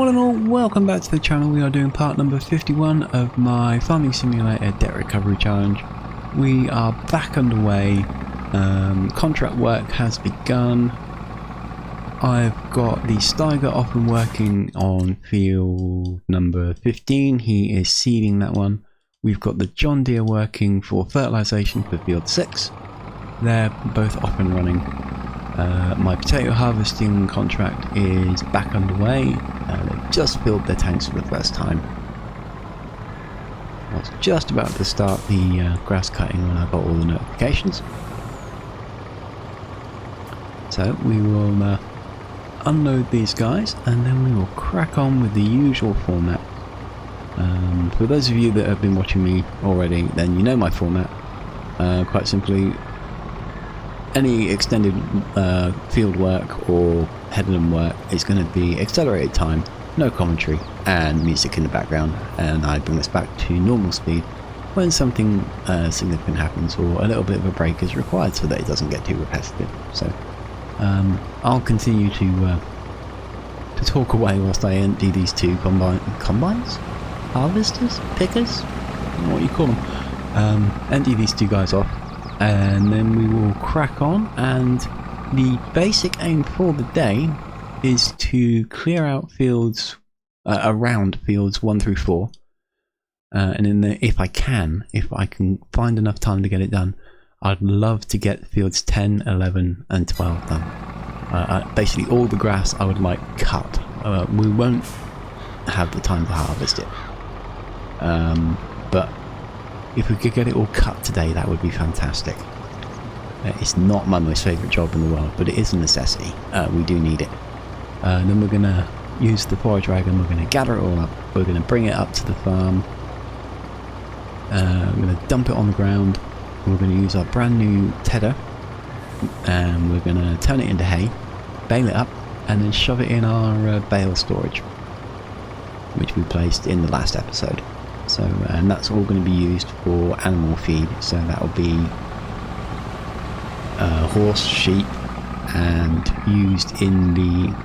one and all, welcome back to the channel. We are doing part number 51 of my Farming Simulator Debt Recovery Challenge. We are back underway. Contract work has begun. I've got the Steiger off and working on field number 15. He is seeding that one. We've got the John Deere working for fertilisation for field 6. They're both off and running. My potato harvesting contract is back underway. They've just filled their tanks for the first time. I was just about to start the grass cutting when I got all the notifications. So we will unload these guys and then we will crack on with the usual format. For those of you that have been watching me already, then you know my format. Quite simply, any extended field work or headland work is going to be accelerated time, no commentary, and music in the background, and I bring this back to normal speed when something significant happens or a little bit of a break is required so that it doesn't get too repetitive. So I'll continue to talk away whilst I empty these two combines? Harvesters? Pickers? I don't know what you call them. Empty these two guys off. And then we will crack on, and the basic aim for the day is to clear out fields around fields 1 through 4, and in the, if I can find enough time to get it done, I'd love to get fields 10, 11 and 12 done. Basically all the grass I would like cut. We won't have the time to harvest it, but if we could get it all cut today, that would be fantastic. It's not my most favourite job in the world, but it is a necessity. We do need it. Then we're going to use the forage wagon, we're going to gather it all up, we're going to bring it up to the farm, we're going to dump it on the ground, we're going to use our brand new tedder, and we're going to turn it into hay, bale it up, and then shove it in our bale storage, which we placed in the last episode. So, and that's all going to be used for animal feed. So that will be horse, sheep, and used in the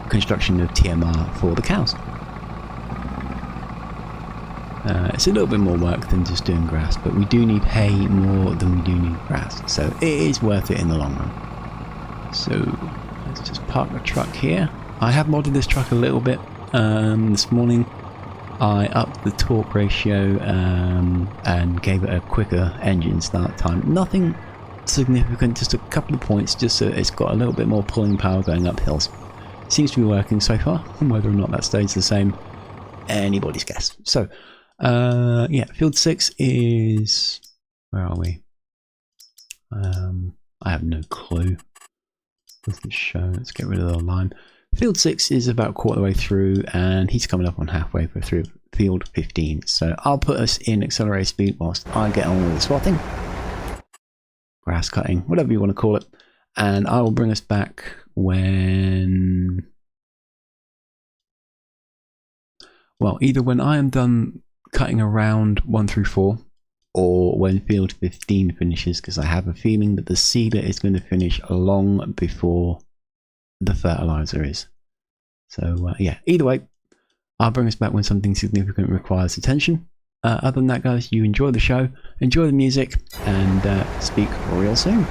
construction of TMR for the cows. It's a little bit more work than just doing grass, but we do need hay more than we do need grass. So it is worth it in the long run. So let's just park the truck here. I have modded this truck a little bit. This morning I upped the torque ratio and gave it a quicker engine start time. Nothing significant, just a couple of points, just so it's got a little bit more pulling power going up hills. Seems to be working so far. Whether or not that stays the same, anybody's guess. So yeah, field 6 is, where are we? I have no clue. Doesn't show. Let's get rid of the line. Field 6 is about quarter way through, and he's coming up on halfway through field 15. So I'll put us in accelerated speed whilst I get on with the swatting, grass cutting, whatever you want to call it, and I will bring us back when, well, either when I am done cutting around 1 through 4, or when field 15 finishes, because I have a feeling that the seeder is going to finish long before the fertilizer is. So yeah, either way, I'll bring us back when something significant requires attention. Other than that, guys, you enjoy the show, enjoy the music, and speak real soon.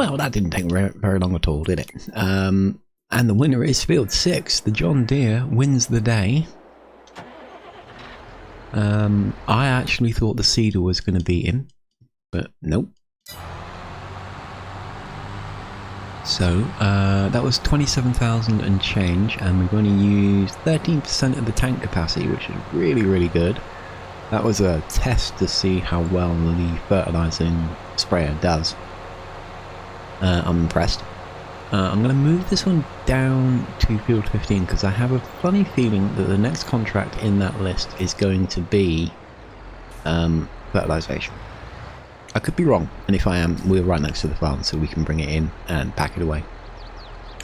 Well, that didn't take very long at all, did it? And the winner is field 6. The John Deere wins the day. I actually thought the Cedar was going to beat him, but nope. So that was 27,000 and change, and we've only used 13% of the tank capacity, which is really, really good. That was a test to see how well the fertilizing sprayer does. I'm impressed. I'm going to move this one down to field 15 because I have a funny feeling that the next contract in that list is going to be fertilization. I could be wrong, and if I am, we're right next to the farm, so we can bring it in and pack it away.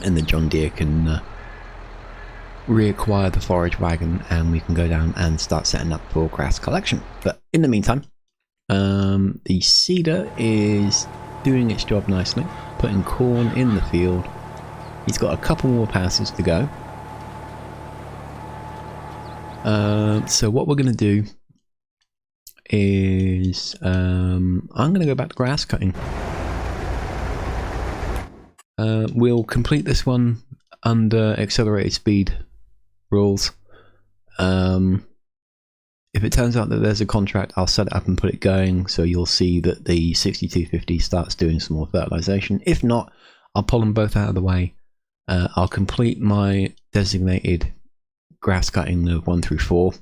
And the John Deere can reacquire the forage wagon, and we can go down and start setting up for grass collection. But in the meantime, the Cedar is doing its job nicely, putting corn in the field. He's got a couple more passes to go. So what we're going to do is I'm going to go back to grass cutting. We'll complete this one under accelerated speed rules. If it turns out that there's a contract, I'll set it up and put it going, so you'll see that the 6250 starts doing some more fertilization. If not, I'll pull them both out of the way. I'll complete my designated grass cutting of 1 through 4,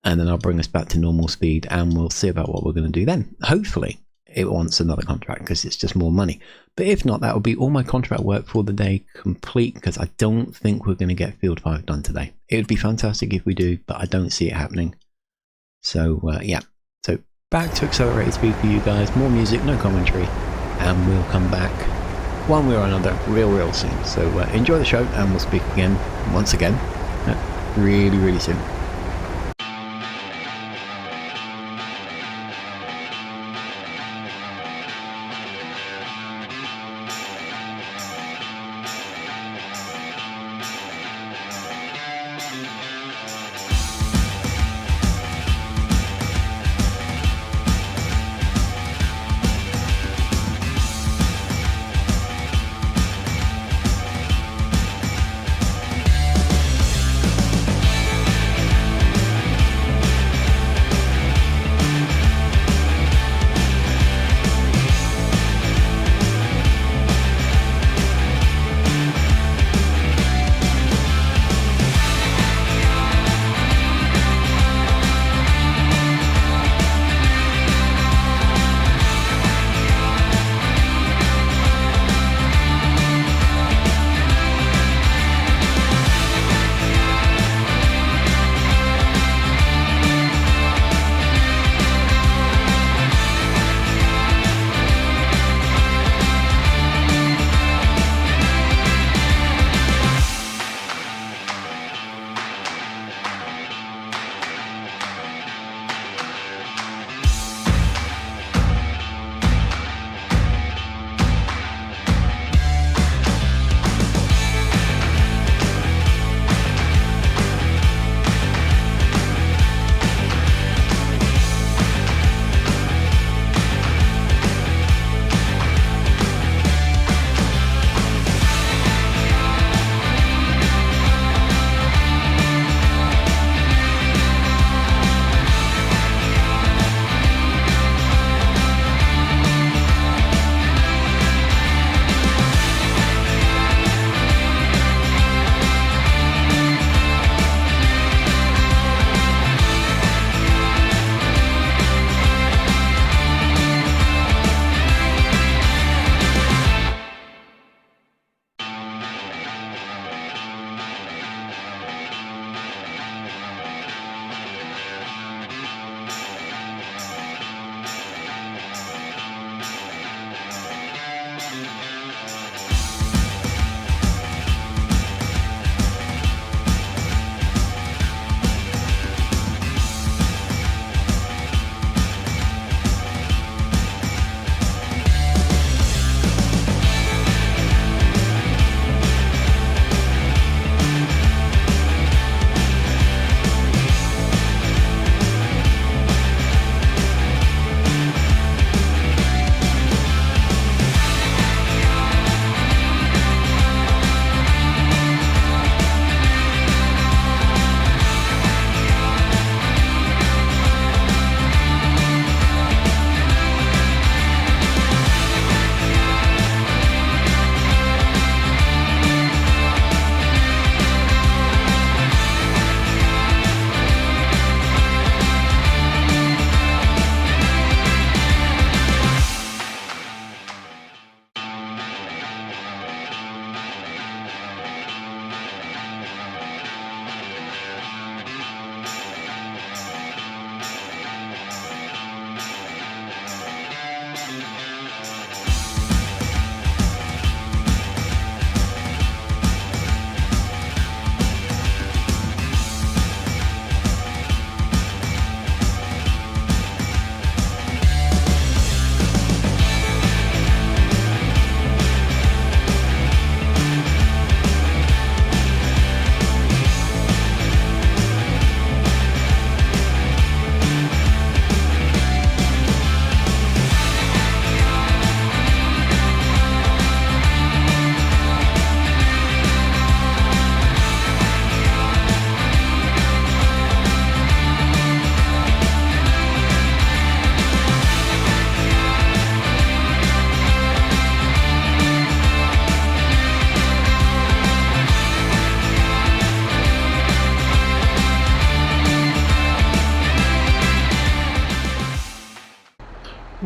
and then I'll bring us back to normal speed, and we'll see about what we're going to do then. Hopefully it wants another contract because it's just more money, but if not, that will be all my contract work for the day complete, because I don't think we're going to get field 5 done today. It would be fantastic if we do, but I don't see it happening. So yeah, so back to accelerated speed for you guys, more music, no commentary, and we'll come back one way or another real soon. So enjoy the show, and we'll speak again once again really soon.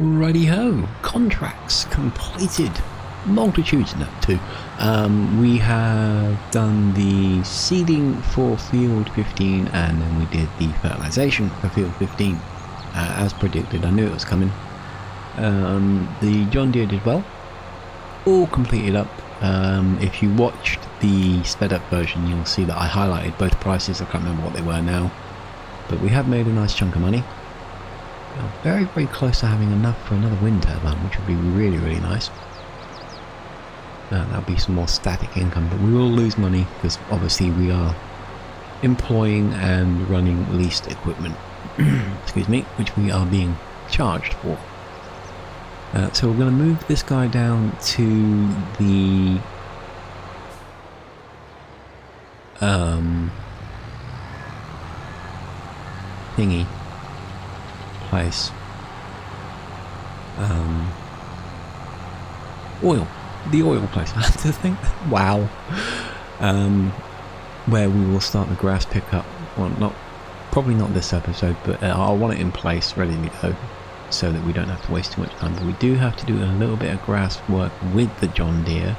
Righty ho, contracts completed. Multitudes, no, 2. We have done the seeding for field 15 and then we did the fertilization for field 15. As predicted, I knew it was coming. The John Deere did well. All completed up. If you watched the sped up version, you'll see that I highlighted both prices. I can't remember what they were now. But we have made a nice chunk of money. Very, very close to having enough for another wind turbine, which would be really, really nice. That'll be some more static income, but we will lose money because obviously we are employing and running leased equipment, excuse me, which we are being charged for. So we're going to move this guy down to the thingy place. The oil place. I have to think. Wow. Where we will start the grass pickup. Well, probably not this episode, but I want it in place, ready to go, so that we don't have to waste too much time. But we do have to do a little bit of grass work with the John Deere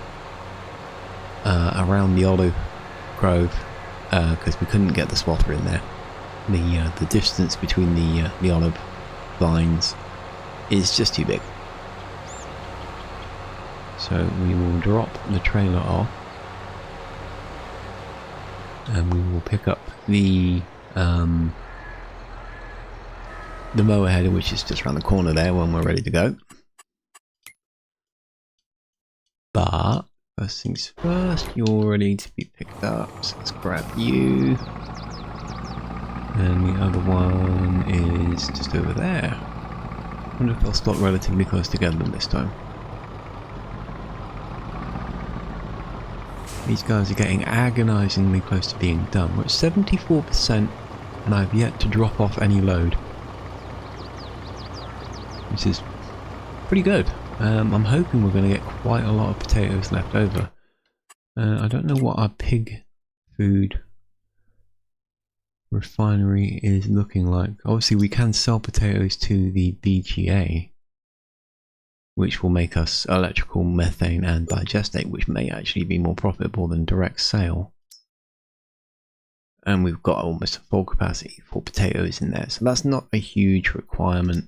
around the olive grove, because we couldn't get the swatter in there. The distance between the olive vines is just too big. So we will drop the trailer off and we will pick up the mower header, which is just around the corner there when we're ready to go. But first things first, you're ready to be picked up, so let's grab you. And the other one is just over there. I wonder if they'll stop relatively close together this time. These guys are getting agonisingly close to being done. We're at 74% and I've yet to drop off any load, which is pretty good. I'm hoping we're going to get quite a lot of potatoes left over. I don't know what our pig food refinery is looking like. Obviously we can sell potatoes to the BGA, which will make us electrical, methane and digestate, which may actually be more profitable than direct sale. And we've got almost a full capacity for potatoes in there, so that's not a huge requirement.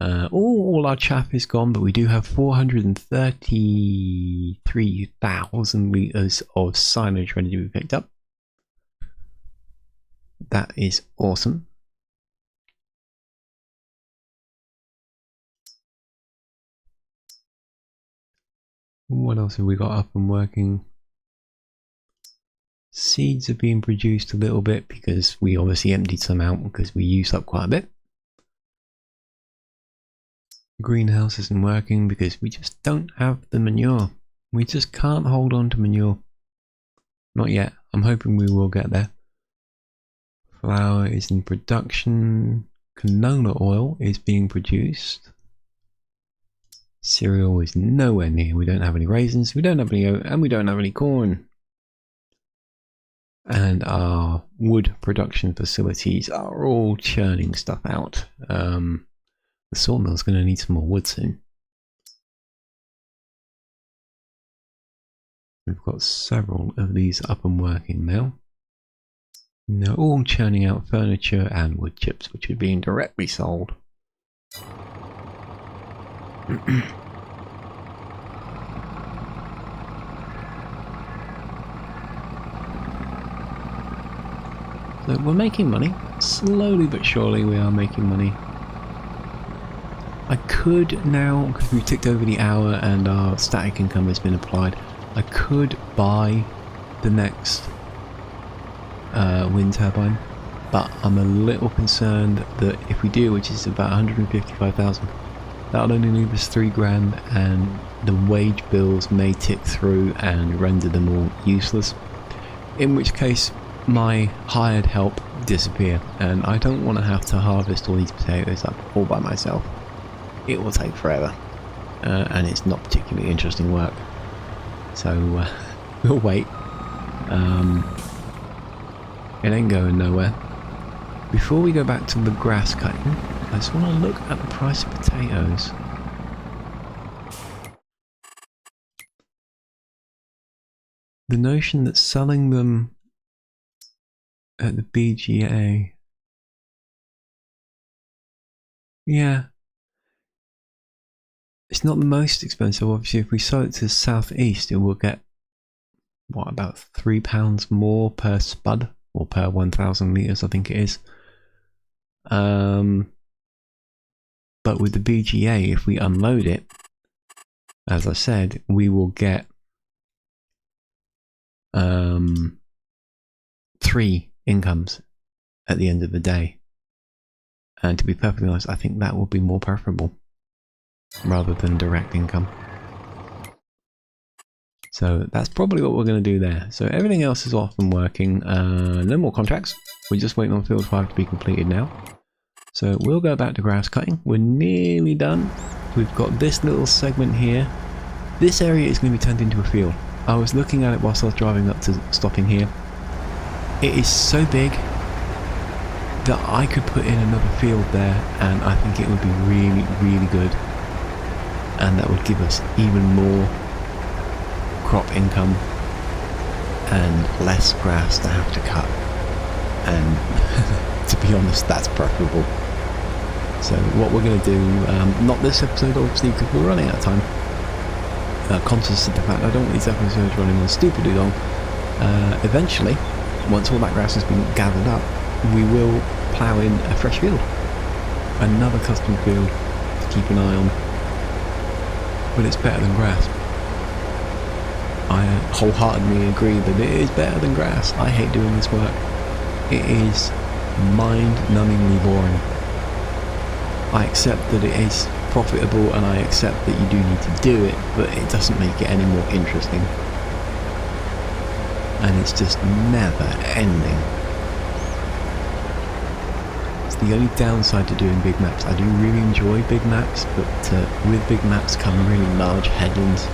All our chaff is gone, but we do have 433,000 litres of silage ready to be picked up. That is awesome. What else have we got up and working? Seeds are being produced a little bit because we obviously emptied some out because we used up quite a bit. Greenhouse isn't working because we just don't have the manure. We just can't hold on to manure. Not yet. I'm hoping we will get there. Flour is in production. Canola oil is being produced. Cereal is nowhere near. We don't have any raisins, we don't have any oat, and we don't have any corn. And our wood production facilities are all churning stuff out. The sawmill's going to need some more wood soon. We've got several of these up and working now. And they're all churning out furniture and wood chips, which are being directly sold. So we're making money. Slowly but surely we are making money. I could now, because we've ticked over the hour and our static income has been applied, I could buy the next wind turbine, but I'm a little concerned that if we do, which is about 155,000, that'll only leave us 3 grand and the wage bills may tick through and render them all useless, in which case my hired help disappear and I don't want to have to harvest all these potatoes up all by myself. It will take forever and it's not particularly interesting work, so we'll wait. It ain't going nowhere. Before we go back to the grass cutting, I just want to look at the price of potatoes. The notion that selling them at the BGA... Yeah. It's not the most expensive. Obviously, if we sell it to the southeast, it will get, what, about £3 more per spud? Or per 1,000 litres, I think it is. But with the BGA, if we unload it, as I said, we will get 3 incomes at the end of the day. And to be perfectly honest, I think that will be more preferable rather than direct income. So that's probably what we're going to do there. So everything else is off and working. No more contracts. We're just waiting on field 5 to be completed now. So we'll go back to grass cutting. We're nearly done. We've got this little segment here. This area is going to be turned into a field. I was looking at it whilst I was driving up to stopping here. It is so big that I could put in another field there, and I think it would be really, really good. And that would give us even more crop income and less grass to have to cut. And to be honest, that's preferable. So what we're going to do, not this episode obviously because we're running out of time, conscious of the fact I don't want these episodes running on stupidly long. Eventually, once all that grass has been gathered up, we will plough in a fresh field, another custom field to keep an eye on. But it's better than grass. I wholeheartedly agree that it is better than grass. I hate doing this work. It is mind-numbingly boring. I accept that it is profitable and I accept that you do need to do it, but it doesn't make it any more interesting. And it's just never ending. It's the only downside to doing big maps. I do really enjoy big maps, but with big maps come really large headlands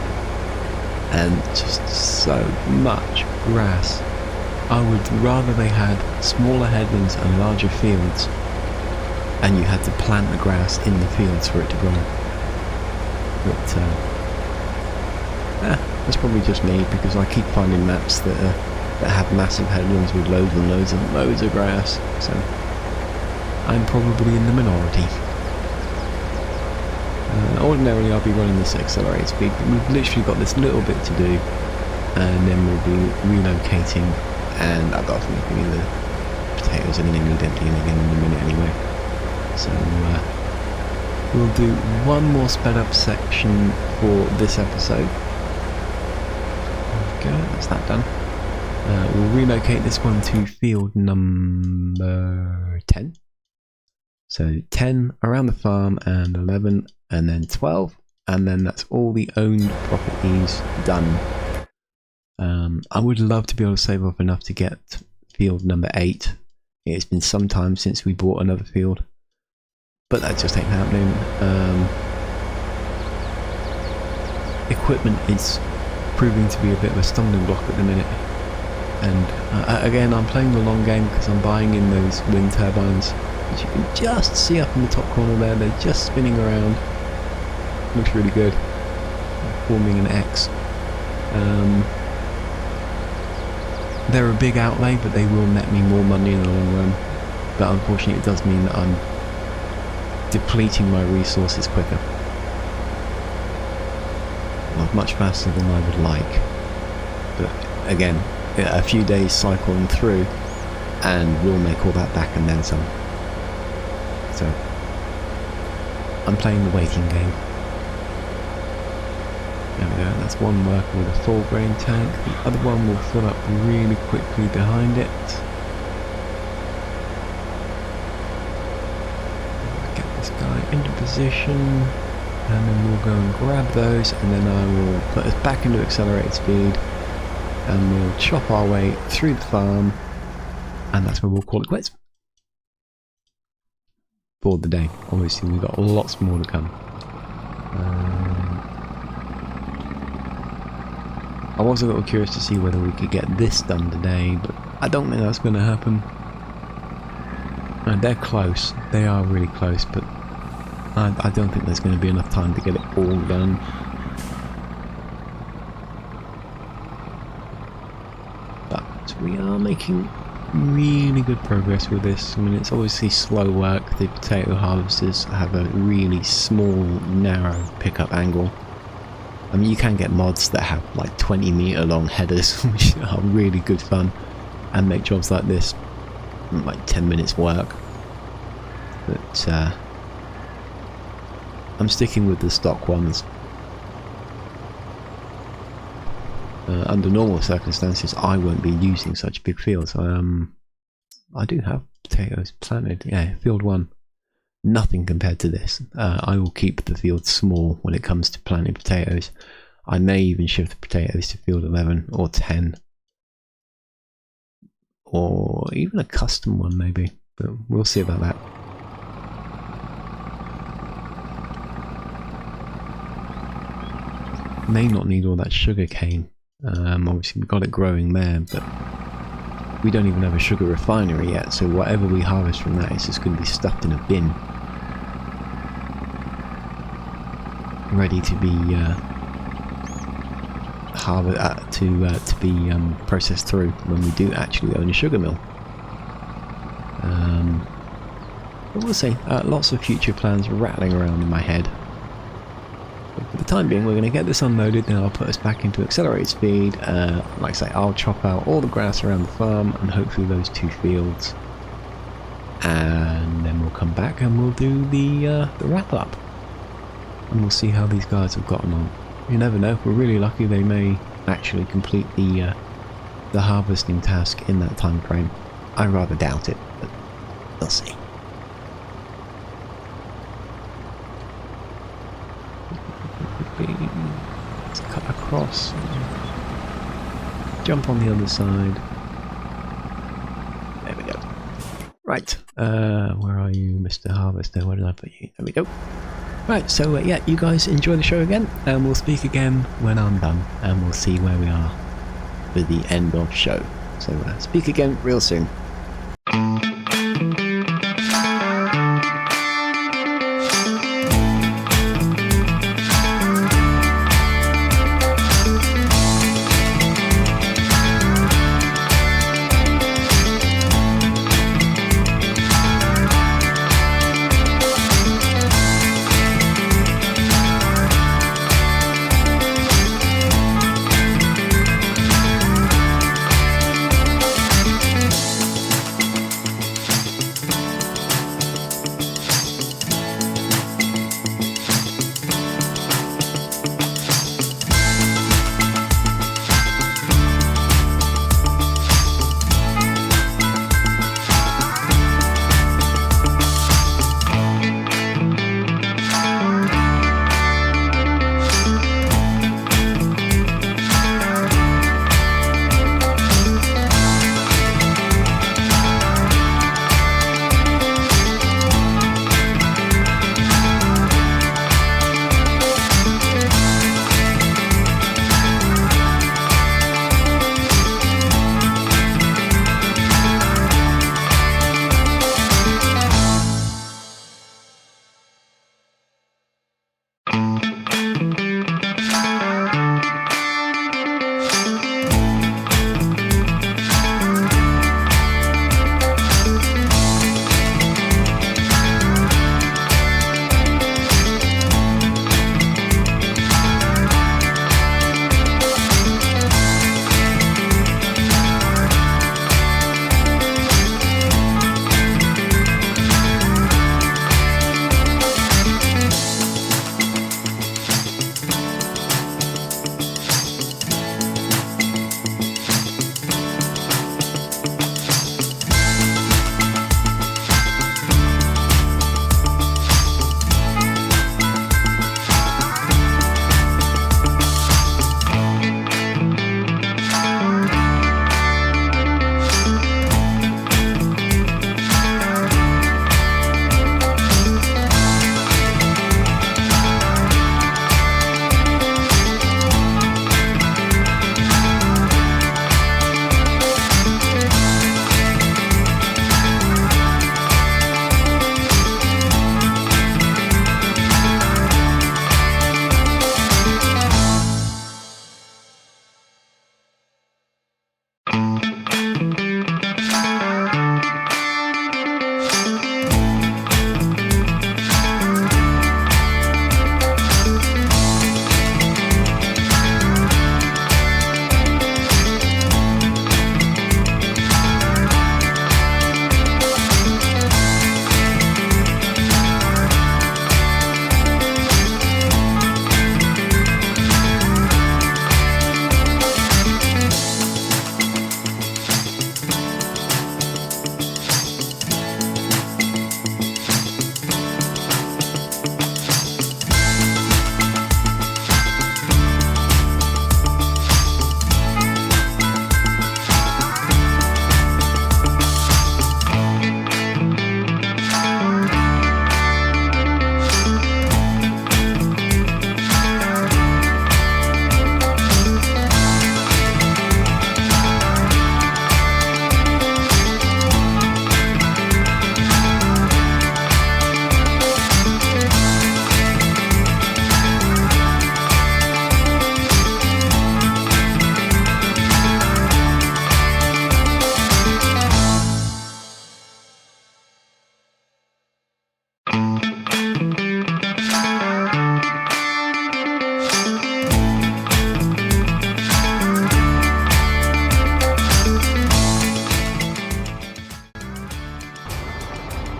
and just so much grass. I would rather they had smaller headlands and larger fields, and you had to plant the grass in the fields for it to grow. But that's probably just me, because I keep finding maps that have massive headlands with loads and loads and loads of grass. So I'm probably in the minority. Ordinarily I'll be running this at accelerated speed, but we've literally got this little bit to do, and then we'll be relocating. And I've got some of the potatoes are going to need emptying again in a minute anyway. So we'll do one more sped up section for this episode. There we go, that's that done. We'll relocate this one to field number 10. So 10 around the farm and 11 and then 12. And then that's all the owned properties done. I would love to be able to save up enough to get field number 8. It's been some time since we bought another field, but that just ain't happening. Equipment is proving to be a bit of a stumbling block at the minute, and again I'm playing the long game because I'm buying in those wind turbines, which you can just see up in the top corner there. They're just spinning around. Looks really good, forming an X. They're a big outlay, but they will net me more money in the long run. But unfortunately it does mean that I'm depleting my resources quicker. Not much faster than I would like. But again, a few days cycling through and we'll make all that back and then some. So I'm playing the waiting game. There we go, that's one working with a full grain tank. The other one will fill up really quickly behind it. Get this guy into position, and then we'll go and grab those, and then I will put us back into accelerated speed, and we'll chop our way through the farm, and that's where we'll call it quits for the day. Obviously we've got lots more to come. I was a little curious to see whether we could get this done today, but I don't think that's going to happen. And they're close. They are really close, but I don't think there's going to be enough time to get it all done. But we are making really good progress with this. I mean, it's obviously slow work. The potato harvesters have a really small, narrow pickup angle. I mean, you can get mods that have like 20-meter long headers, which are really good fun, and make jobs like this like 10 minutes work. But I'm sticking with the stock ones. Under normal circumstances, I won't be using such big fields. I do have potatoes planted. Yeah, field 1. Nothing compared to this. I will keep the field small when it comes to planting potatoes. I may even shift the potatoes to field 11 or 10. Or even a custom one maybe. But we'll see about that. May not need all that sugar cane. Obviously we've got it growing there, but we don't even have a sugar refinery yet, so whatever we harvest from that is just going to be stuffed in a bin, ready to be processed through when we do actually own a sugar mill. But we'll see. Lots of future plans rattling around in my head. But for the time being, we're going to get this unloaded, then I'll put us back into accelerated speed. Like I say, I'll chop out all the grass around the farm and hopefully those 2 fields. And then we'll come back and we'll do the wrap up. And we'll see how these guys have gotten on. You never know, we're really lucky. They may actually complete the harvesting task in that time frame. I rather doubt it, but we'll see. Let's cut across. Jump on the other side. There we go. Right, where are you, Mr. Harvester? Where did I put you? There we go. Right, so yeah, you guys enjoy the show again, and we'll speak again when I'm done, and we'll see where we are for the end of show. So speak again real soon.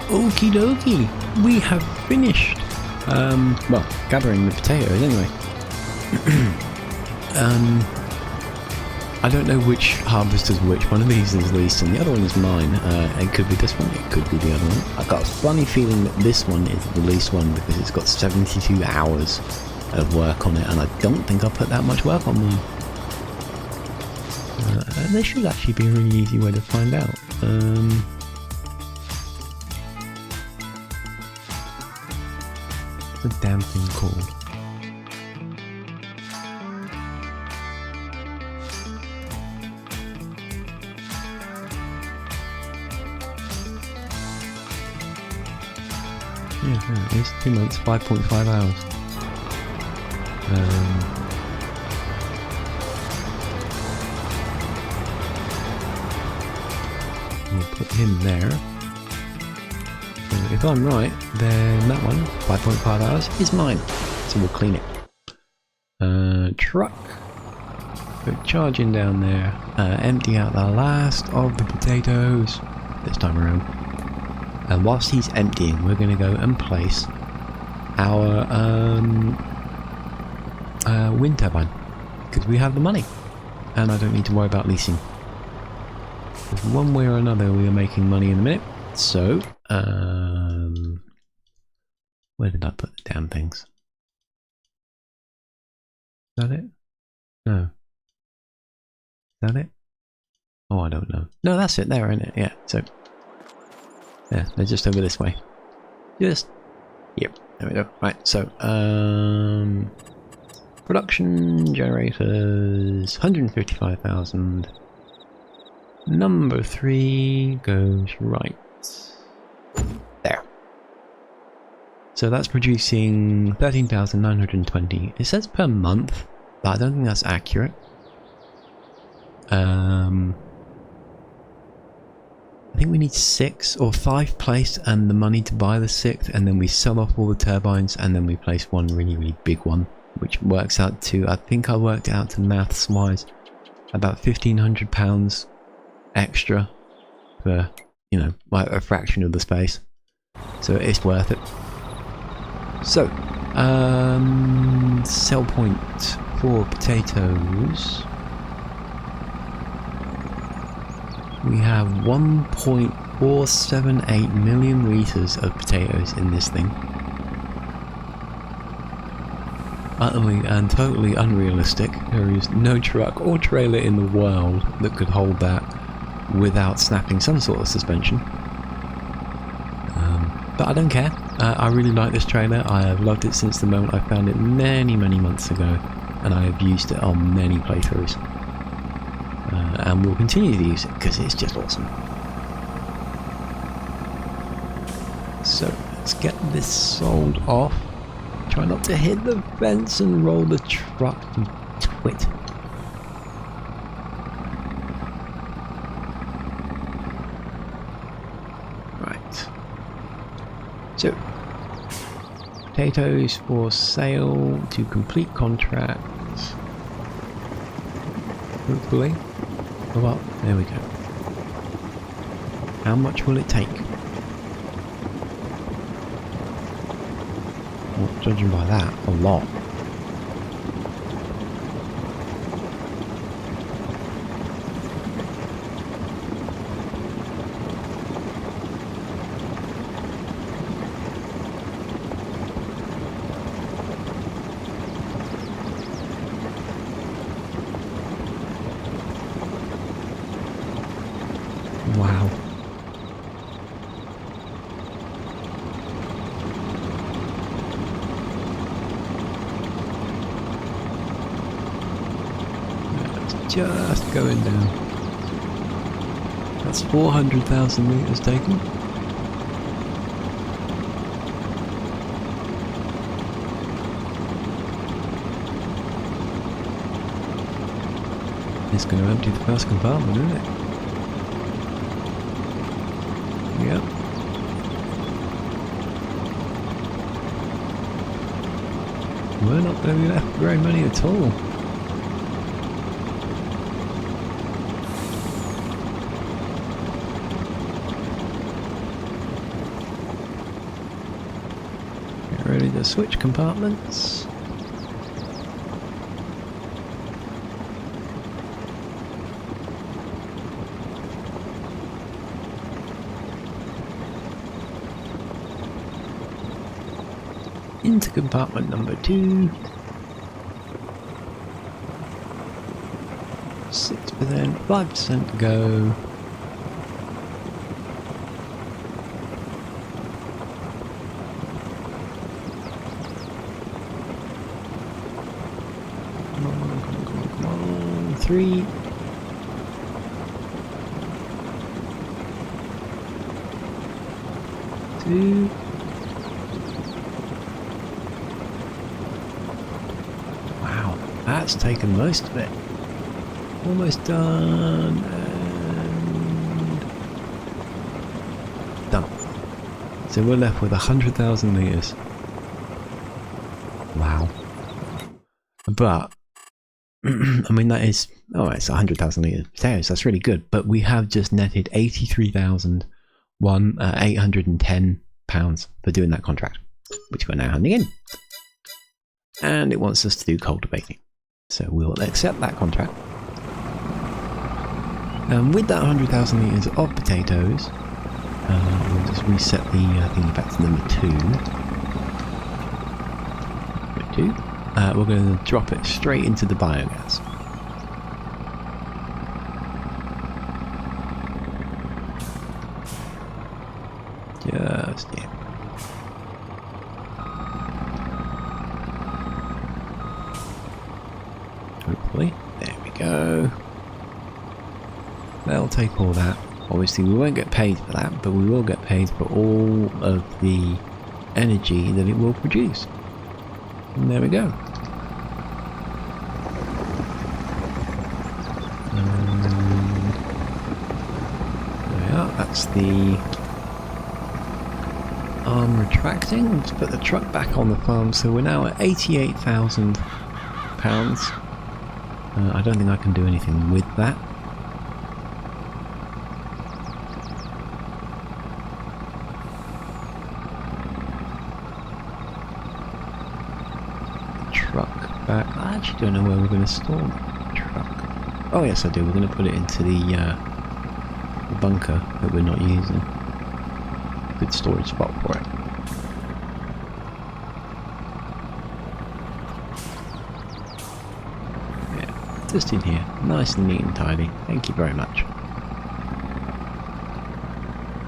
Okie dokie, we have finished. Well, gathering the potatoes anyway. I don't know which harvest is which. One of these is leased and the other one is mine. It could be this one, it could be the other one. I've got a funny feeling that this one is the leased one because it's got 72 hours of work on it, and I don't think I put that much work on them. There should actually be a really easy way to find out. What's the damn thing called? Yeah, there it is. 2 months, 5.5 hours. We'll put him there. So if I'm right, then that one, 5.5 hours, is mine. So we'll clean it. Truck. Go charging down there. Empty out the last of the potatoes this time around. And whilst he's emptying, we're going to go and place our wind turbine, because we have the money and I don't need to worry about leasing. Because one way or another we are making money in a minute. So where did I put the damn things? Is that it? No. Is that it? Oh, I don't know. No, that's it there, isn't it? Yeah, so yeah, they're just over this way. Just, yep, there we go. Right, so production generators, 155,000. Number 3 goes right there. So that's producing 13,920. It says per month, but I don't think that's accurate. I think we need 6 or 5 placed and the money to buy the 6th, and then we sell off all the turbines and then we place one really big one, which works out to, I think I worked it out to maths wise, about £1,500 extra for, you know, like a fraction of the space. So it's worth it. So, sell point for potatoes. We have 1.478 million litres of potatoes in this thing. Utterly and totally unrealistic. There is no truck or trailer in the world that could hold that without snapping some sort of suspension. But I don't care. I really like this trailer. I have loved it since the moment I found it many months ago, and I have used it on many playthroughs. And we'll continue to use it because it's just awesome. So let's get this sold off. Try not to hit the fence and roll the truck, you twit. Right. So, potatoes for sale to complete contract. Hopefully. Oh well, there we go. How much will it take? Well, judging by that, a lot. Wow. It's just going down. That's 400,000 litres taken. It's going to empty the first compartment, isn't it? Yep. We're not going to be left very many at all. ready to switch compartments. Into compartment number 2. 6%, 5% to go. Come on. 3. Two. Wow, that's taken most of it. Almost done, and done. So we're left with 100,000 litres. Wow. But, I mean that is, oh it's 100,000 litres potatoes, that's really good. But we have just netted £83,810 for doing that contract, which we're now handing in. And it wants us to do cultivating. So we'll accept that contract. And with that 100,000 litres of potatoes, we'll just reset the thing back to number 2. We're going to drop it straight into the biogas. Just here. Hopefully. There we go. They'll take all that. Obviously we won't get paid for that, but we will get paid for all of the energy that it will produce. And there we go. There we are. That's the arm retracting. Let's put the truck back on the farm. So we're now at £88,000. I don't think I can do anything with that. Back. I actually don't know where we're going to store the truck. Oh yes I do, we're going to put it into the bunker that we're not using. Good storage spot for it. Yeah, just in here. Nice and neat and tidy. Thank you very much.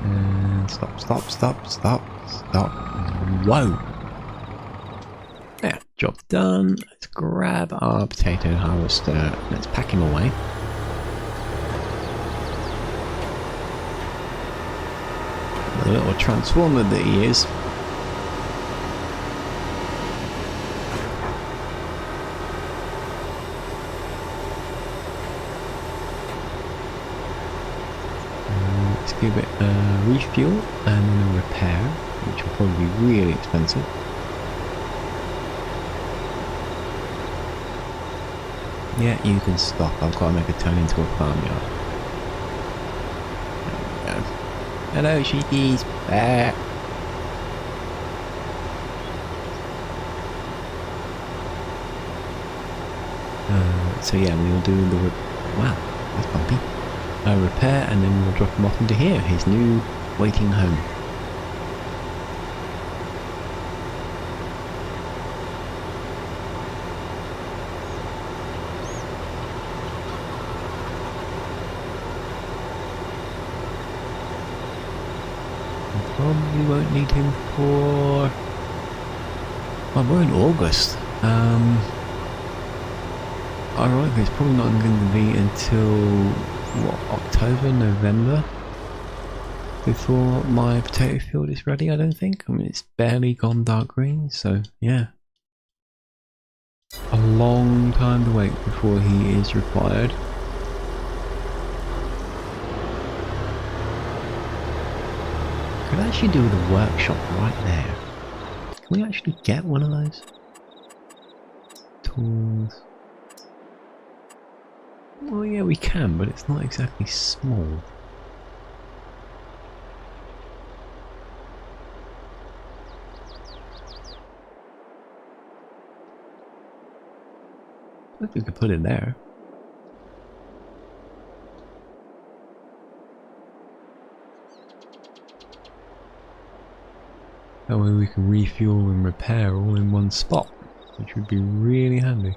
And stop. Whoa! Yeah, job done. Let's grab our potato harvester. Let's pack him away. The little transformer that he is. Let's give it a refuel and then a repair, which will probably be really expensive. Yeah, you can stop. I've got to make a turn into a farmyard. There we go. Hello, sheepies. Back. So yeah, we will do the wow, that's bumpy. Repair, and then we'll drop him off into here, his new waiting home. Probably won't need him for... well, we're in August. Ironically, it's probably not going to be until, what, October, November? Before my potato field is ready, I don't think. I mean, it's barely gone dark green, so yeah. A long time to wait before he is required. Could actually do with a workshop right there. Can we actually get one of those? Tools. Well, yeah, we can, but it's not exactly small. I think we could put it there. That way we can refuel and repair all in one spot, which would be really handy.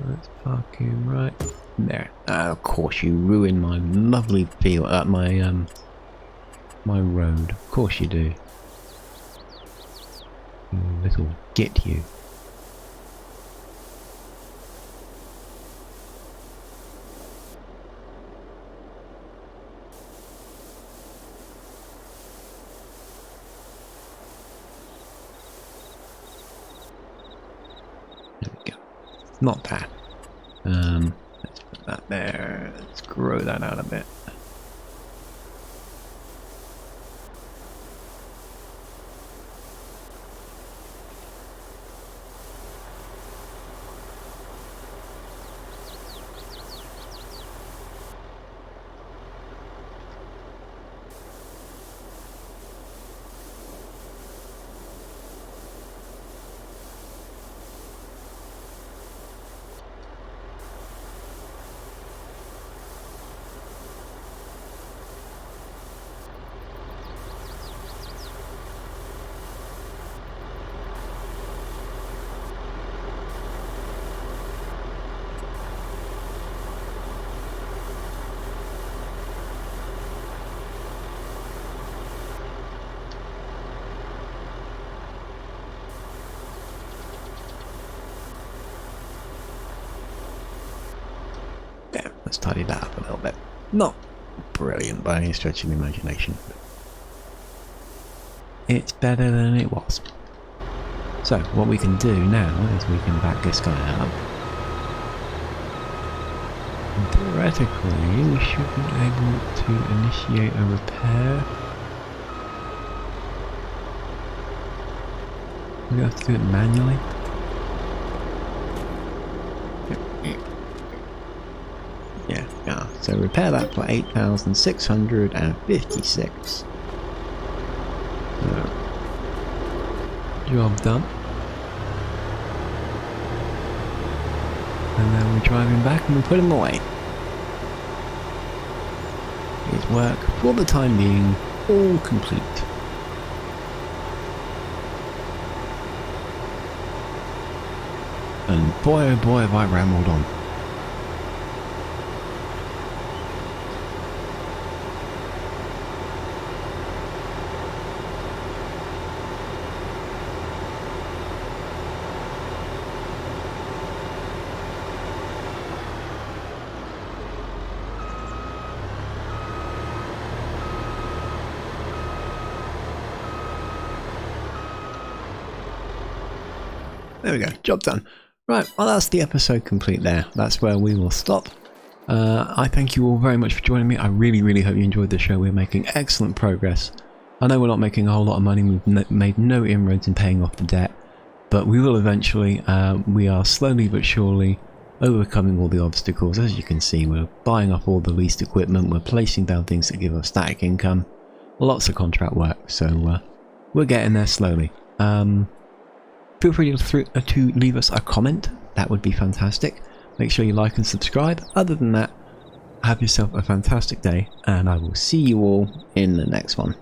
Let's park him right there. Of course, you ruined my lovely field, my road. Of course you do. You little git, you. There we go. Not bad. Let's put that there. Let's grow that out a bit. There, let's tidy that up a little bit. Not brilliant by any stretch of the imagination. It's better than it was. So, what we can do now is we can back this guy up. And theoretically, we should be able to initiate a repair. We have to do it manually. Yeah, so repair that for 8,656. Job done. And then we drive him back and we put him away. His work, for the time being, all complete. And boy oh boy have I rambled on. There we go, job done. Right, well that's the episode complete there. That's where we will stop. I thank you all very much for joining me. I really hope you enjoyed the show. We're making excellent progress. I know we're not making a whole lot of money. We've made no inroads in paying off the debt. But we will eventually. We are slowly but surely overcoming all the obstacles. As you can see, we're buying up all the leased equipment. We're placing down things that give us static income. Lots of contract work. So we're getting there slowly. Feel free to leave us a comment. That would be fantastic. Make sure you like and subscribe. Other than that, have yourself a fantastic day, and I will see you all in the next one.